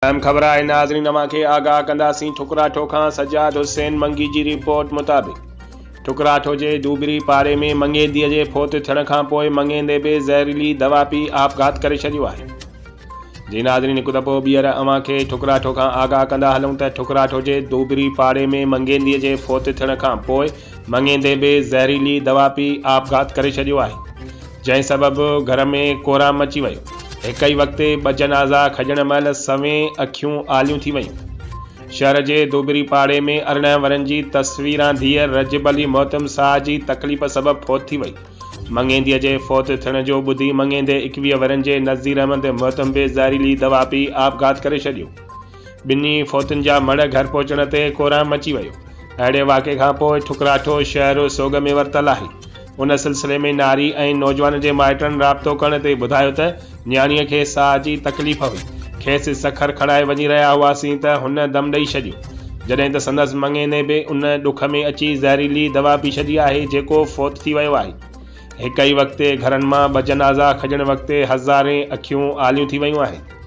अहम ख़बर है नाज़रीन खे आगाह कंदासीं ठुकराठो खां सजाद हुसैन मंगी जी रिपोर्ट मुताबिक़ ठुकराठो जे दूबरी पाड़े में मंगेंदीअ जे फोत थियण खां पोइ मंगेंदे बि ज़हरीली दवा पी आपघात करे छॾियो आहे। जी नाज़रीन हिकु दफ़ो ॿीहर खे ठुकराठो खां आगाह कंदा हलूं त ठुकराठो जे दूबरी पाड़े में मंगेंदीअ जे फोत थियण खां पोइ मंगेंदे बि ज़हरीली दवा पी आपघात करे छॾियो आहे, जंहिं सबबु घर में कोराम मची वियो। एक ही वक्त ब जनाज़ा खजण महिल सवें अखियूं आलियूं थी वयूं। शहर के दूबरी पाड़े में 18 वरन की तस्वीरां धीअ रजब अली मोहतम शाह की तकलीफ़ सबब फौत थी वई। मंगेंदीअ जे फौत थियण जो ॿुधी मंगेंदे 21 वरन के नज़ीर अहमद मोहतम बि ज़हरीली दवा पी आपघात करे छॾियो। बिन्ही फौतुन जा मड़ घर पहुचण ते कोराम मची वियो। अहिड़े वाक़े खां पोइ ठुकराठो शहर सोग में वरतल आहे। उन सिलसिले में नारी ऐं नौजवान के माइटन राब्तो करण ते ॿुधायो त न्याणीअ खे साह जी तकलीफ़ हुई, खेसि सखर खड़ाए वञी रहिया हुआसीं त हुन दम ॾेई छॾियो, जॾहिं त संदसि मंगेंदे बि उन ॾुख में अची ज़हरीली दवा पी छॾी आहे, जेको फौत थी वियो आहे। हिक ई वक़्ते घरनि मां ब जनाज़ा खजण वक़्ते हज़ारें अखियूं आलियूं थी वयूं आहिनि।